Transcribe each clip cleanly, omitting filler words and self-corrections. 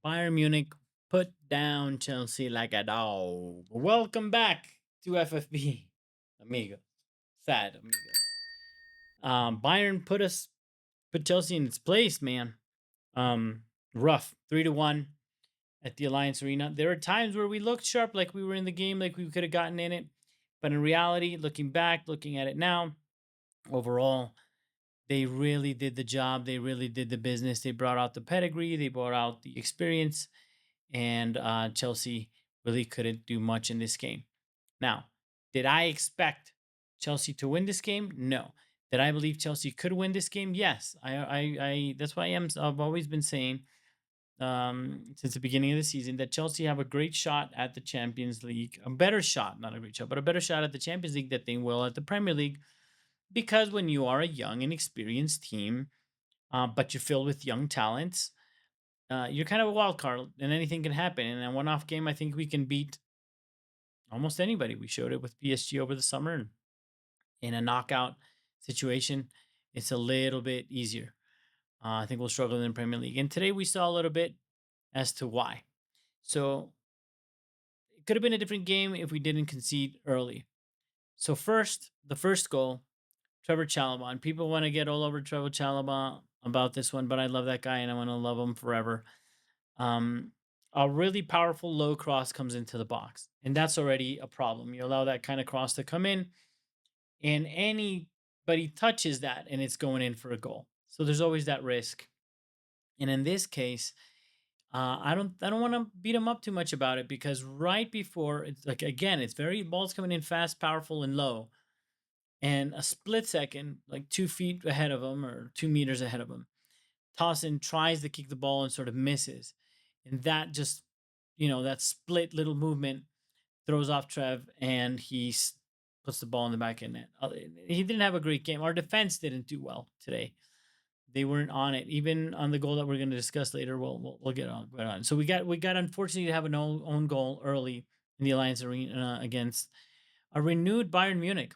Bayern Munich put down Chelsea like a dog. Welcome back to FFB, amigos. Sad amigos. Bayern put Chelsea in its place, man. Um, Rough 3-1 at the Allianz Arena. There are times where we looked sharp, like we were in the game, like we could have gotten in it. But in reality, looking back, looking at it now, overall, they really did the job. They really did the business. They brought out the pedigree. They brought out the experience, and Chelsea really couldn't do much in this game. Now, did I expect Chelsea to win this game? No. Did I believe Chelsea could win this game? Yes. That's why I've always been saying since the beginning of the season that Chelsea have a great shot at the Champions League, a better shot, not a great shot, but a better shot at the Champions League that they will at the Premier League. Because when you are a young and experienced team, but you're filled with young talents, you're kind of a wild card, and anything can happen. In a one-off game, I think we can beat almost anybody. We showed it with PSG over the summer, and in a knockout situation, it's a little bit easier. I think we'll struggle in the Premier League, and today we saw a little bit as to why. So it could have been a different game if we didn't concede early. So the first goal, Trevor Chalobah. And people want to get all over Trevor Chalobah about this one, but I love that guy and I want to love him forever. Um, a really powerful low cross comes into the box, and that's already a problem. You allow that kind of cross to come in, and anybody touches that, and it's going in for a goal. So there's always that risk. And in this case, I don't want to beat him up too much about it because right before it's like again, it's very balls coming in fast, powerful, and low, and a split second, like 2 feet ahead of him or 2 meters ahead of him, Tossin tries to kick the ball and sort of misses. And that just, that split little movement throws off Trev and puts the ball in the back of net. He didn't have a great game. Our defense didn't do well today. They weren't on it. Even on the goal that we're going to discuss later, we'll get on. So we got unfortunately to have an own goal early in the Allianz Arena against a renewed Bayern Munich.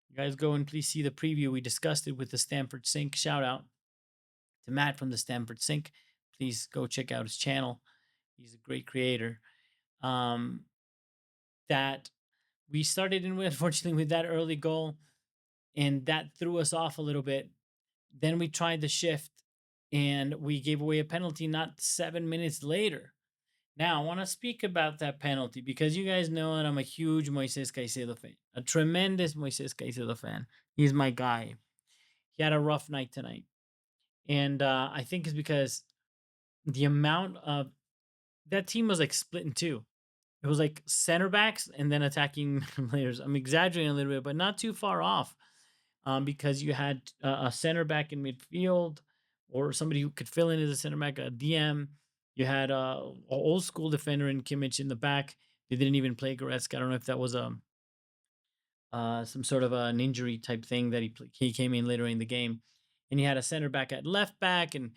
You guys go and please see the preview. We discussed it with the Stanford Sink. Shout out to Matt from the Stanford Sink. Please go check out his channel. He's a great creator. Um, that we started in with, unfortunately, with that early goal, and that threw us off a little bit. Then we tried the shift, and we gave away a penalty not 7 minutes later. Now, I want to speak about that penalty because you guys know that I'm a huge Moises Caicedo fan, a tremendous Moises Caicedo fan. He's my guy. He had a rough night tonight. And I think it's because the amount of that team was like split in two. It was like center backs and then attacking players. I'm exaggerating a little bit, but not too far off because you had a center back in midfield or somebody who could fill in as a center back, a DM. You had a old school defender in Kimmich in the back. They didn't even play Goretzka. I don't know if that was some sort of an injury type thing that he came in later in the game. And he had a center back at left back, and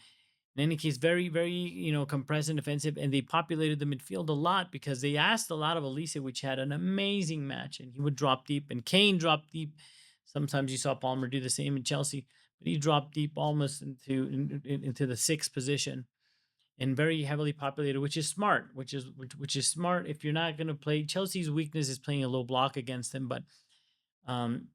in any case, very, very, compressed and defensive. And they populated the midfield a lot because they asked a lot of Olise, which had an amazing match. And he would drop deep, and Kane dropped deep. Sometimes you saw Palmer do the same in Chelsea, but he dropped deep almost into the sixth position and very heavily populated, which is smart. Which is smart if you're not going to play. Chelsea's weakness is playing a low block against them, but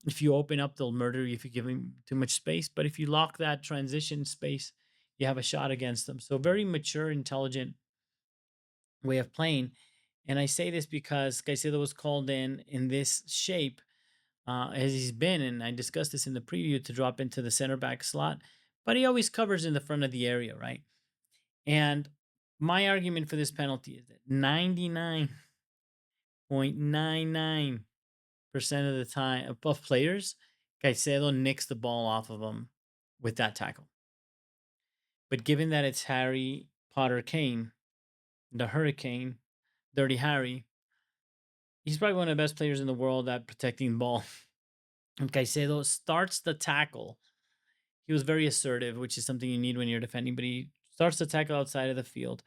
if you open up, they'll murder you if you give them too much space. But if you lock that transition space, you have a shot against them. So very mature, intelligent way of playing. And I say this because Caicedo was called in this shape as he's been, and I discussed this in the preview to drop into the center back slot, but he always covers in the front of the area, right? And my argument for this penalty is that 99.99% of the time of players, Caicedo nicks the ball off of him with that tackle. But given that it's Harry Potter Kane, the Hurricane, Dirty Harry, he's probably one of the best players in the world at protecting the ball. And Caicedo starts the tackle. He was very assertive, which is something you need when you're defending, but he starts the tackle outside of the field,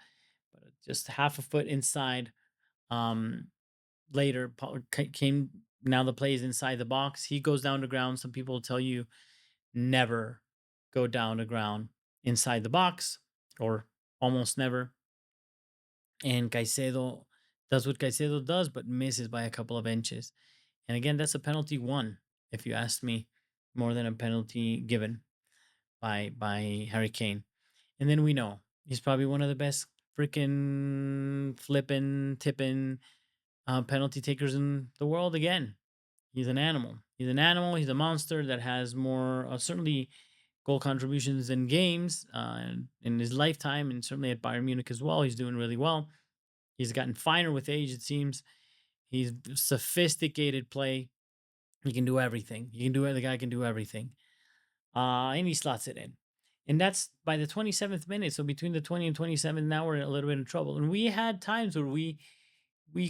but just half a foot inside. Later, Kane, now the play is inside the box. He goes down to ground. Some people will tell you never go down to ground inside the box or almost never. and Caicedo does what Caicedo does, but misses by a couple of inches. And again, that's a penalty won, if you ask me, more than a penalty given by Harry Kane. And then we know he's probably one of the best freaking flipping, tipping penalty takers in the world again. He's an animal. He's an animal. He's a monster that has more, certainly, goal contributions in games in his lifetime, and certainly at Bayern Munich as well. He's doing really well. He's gotten finer with age, it seems. He's sophisticated play. He can do everything. He can do it. The guy can do everything. And he slots it in. And that's by the 27th minute. So between the 20 and 27th, now we're a little bit in trouble. And we had times where we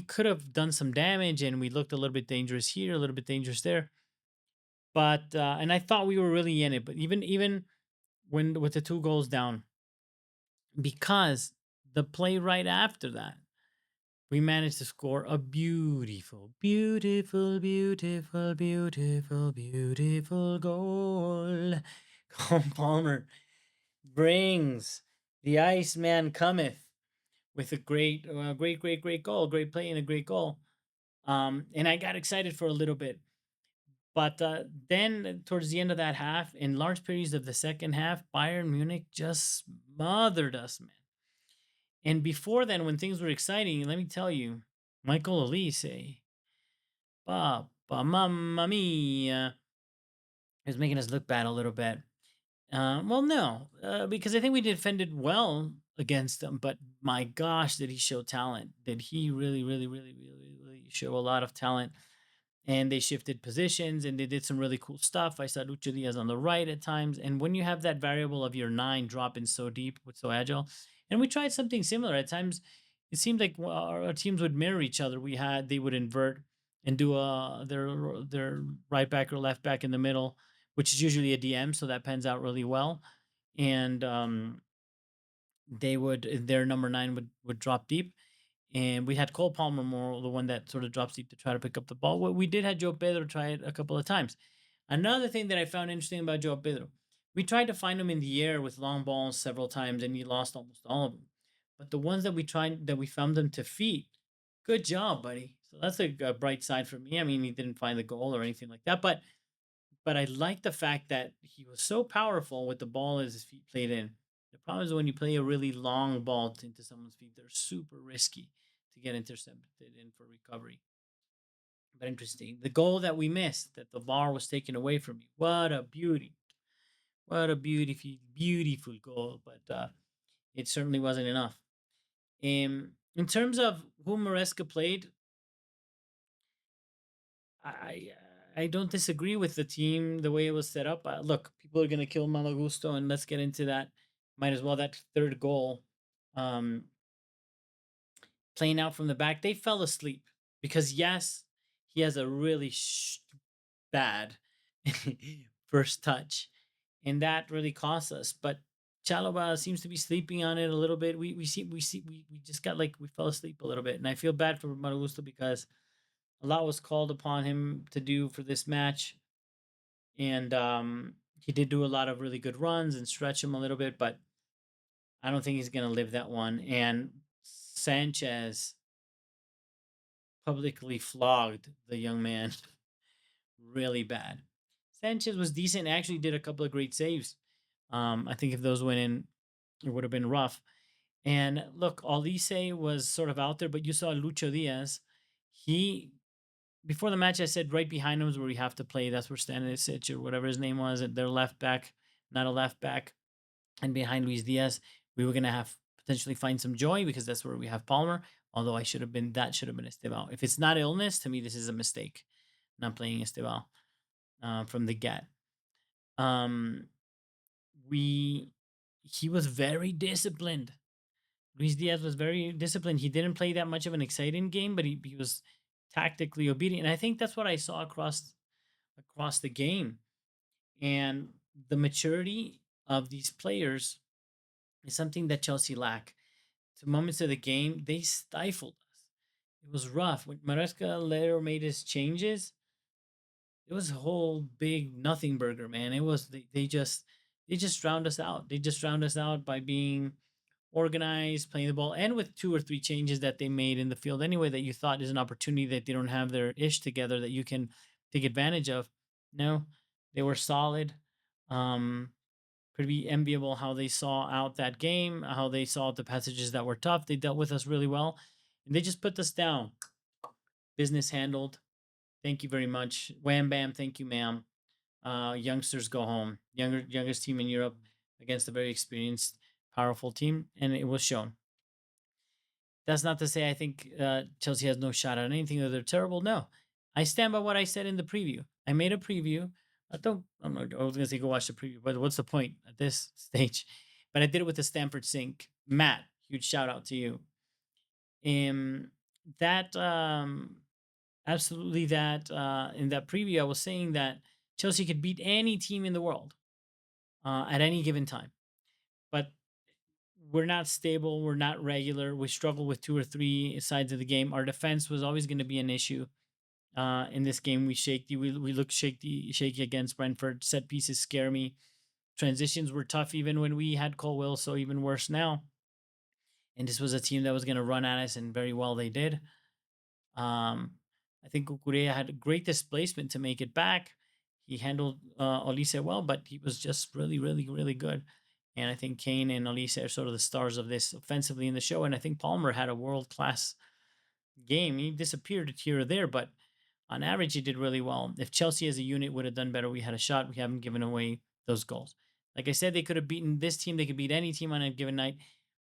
could have done some damage, and we looked a little bit dangerous here, a little bit dangerous there. But and I thought we were really in it. But even when with the 2 goals down, because the play right after that, we managed to score a beautiful, beautiful, beautiful, beautiful, beautiful goal. Cole Palmer brings the Iceman cometh with a great goal, great play and a great goal. And I got excited for a little bit. But then towards the end of that half, in large periods of the second half, Bayern Munich just smothered us, man. And before then, when things were exciting, let me tell you, Michael Olise, Papa, Mamma Mia, is making us look bad a little bit. Well, no, because I think we defended well against them, but my gosh, did he show talent? Did he really, really, really, really, really show a lot of talent? And they shifted positions and they did some really cool stuff. I saw Lucho Diaz on the right at times. And when you have that variable of your 9 dropping so deep with so agile, and we tried something similar at times, it seemed like our teams would mirror each other. They would invert and do their right back or left back in the middle, which is usually a DM, so that pans out really well. And their number 9 would drop deep, and we had Cole Palmer more, the one that sort of drops deep to try to pick up the ball. We did have Joe Pedro try it a couple of times. Another thing that I found interesting about Joe Pedro, we tried to find him in the air with long balls several times, and he lost almost all of them. But the ones that we found them to feet, good job, buddy. So that's a bright side for me. I mean, he didn't find the goal or anything like that, but I like the fact that he was so powerful with the ball as his feet played in. The problem is when you play a really long ball into someone's feet, they're super risky to get intercepted in for recovery. But interesting. The goal that we missed, that the bar was taken away from me. What a beauty. What a beautiful, beautiful goal. But it certainly wasn't enough. In terms of who Maresca played, I I don't disagree with the team the way it was set up. Look, people are gonna kill Malagusto, and let's get into that. Might as well that third goal, um, playing out from the back. They fell asleep because yes, he has a really bad first touch, and that really cost us. But Chalobah seems to be sleeping on it a little bit. We just got like we fell asleep a little bit, and I feel bad for Malagusto because a lot was called upon him to do for this match, and he did do a lot of really good runs and stretch him a little bit, but I don't think he's going to live that one. And Sanchez publicly flogged the young man really bad. Sanchez was decent, actually did a couple of great saves. I think if those went in, it would have been rough. And look, Olise was sort of out there, but you saw Lucho Diaz. He Before the match, I said right behind him is where we have to play. That's where Stanisic or whatever his name was, at their left back, not a left back. And behind Luis Diaz, we were going to have potentially find some joy because that's where we have Palmer. Although that should have been Estevao. If it's not illness, to me, this is a mistake. Not playing Estevao from the get. Um, we He was very disciplined. Luis Diaz was very disciplined. He didn't play that much of an exciting game, but he was tactically obedient. And I think that's what I saw across the game. And the maturity of these players is something that Chelsea lack. To moments of the game, they stifled us. It was rough. When Maresca later made his changes, it was a whole big nothing burger, man. It was they just drowned us out. They just drowned us out by being organized, playing the ball, and with two or three changes that they made in the field anyway that you thought is an opportunity that they don't have their ish together that you can take advantage of. No, they were solid. Um, Pretty enviable how they saw out that game, how they saw out the passages that were tough. They dealt with us really well, and they just put us down. Business handled. Thank you very much. Wham bam. Thank you, ma'am. Youngsters go home. Youngest team in Europe against a very experienced, powerful team, and it was shown. That's not to say I think Chelsea has no shot at anything or they're terrible. No, I stand by what I said in the preview. I made a preview. I'm not, I was going to say go watch the preview, but what's the point at this stage? But I did it with the Stanford Sink. Matt, huge shout out to you. That absolutely that in that preview I was saying that Chelsea could beat any team in the world at any given time, but we're not stable. We're not regular. We struggle with two or three sides of the game. Our defense was always going to be an issue. In this game, we shaky. We look shaky against Brentford. Set pieces scare me. Transitions were tough even when we had Colwill, so even worse now. And this was a team that was going to run at us, and very well they did. Um, I think Kukurea had a great displacement to make it back. He handled Olise well, but he was just really, really, really good. And I think Kane and Olise are sort of the stars of this offensively in the show. And I think Palmer had a world class game. He disappeared here or there, but on average, he did really well. If Chelsea as a unit would have done better, we had a shot. We haven't given away those goals. Like I said, they could have beaten this team. They could beat any team on a given night,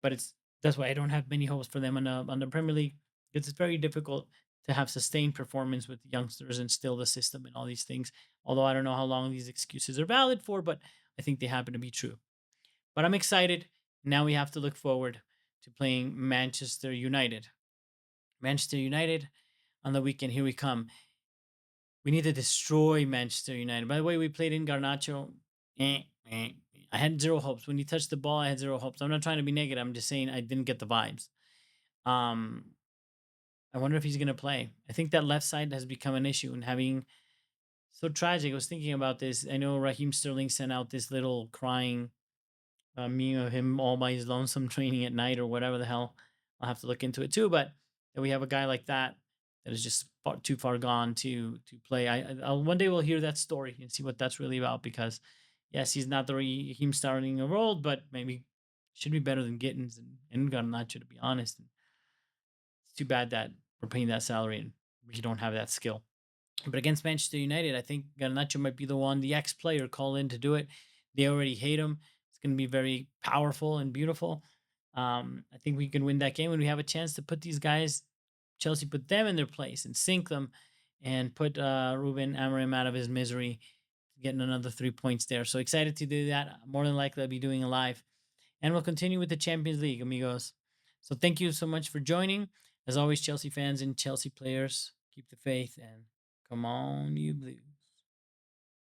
but that's why I don't have many hopes for them on the Premier League. It's very difficult to have sustained performance with youngsters and still the system and all these things. Although I don't know how long these excuses are valid for, but I think they happen to be true. But I'm excited. Now we have to look forward to playing Manchester United. Manchester United on the weekend. Here we come. We need to destroy Manchester United. By the way, we played in Garnacho. I had zero hopes. When he touched the ball, I had zero hopes. I'm not trying to be negative. I'm just saying I didn't get the vibes. Um, I wonder if he's going to play. I think that left side has become an issue and having so tragic. I was thinking about this. I know Raheem Sterling sent out this little crying meme of him all by his lonesome training at night or whatever the hell. I'll have to look into it too. But that we have a guy like that that is just too far gone to play. I'll one day we'll hear that story and see what that's really about because yes, he's not the Raheem Sterling of old, but maybe should be better than Gittins and Garnacho to be honest. And it's too bad that we're paying that salary and we don't have that skill. But against Manchester United, I think Garnacho might be the one, the ex player, call in to do it. They already hate him. It's going to be very powerful and beautiful. I think we can win that game when we have a chance to put these guys, Chelsea, put them in their place and sink them and put Ruben Amorim out of his misery, getting another 3 points there. So excited to do that. More than likely, I'll be doing a live. And we'll continue with the Champions League, amigos. So thank you so much for joining. As always, Chelsea fans and Chelsea players, keep the faith and come on, you blue.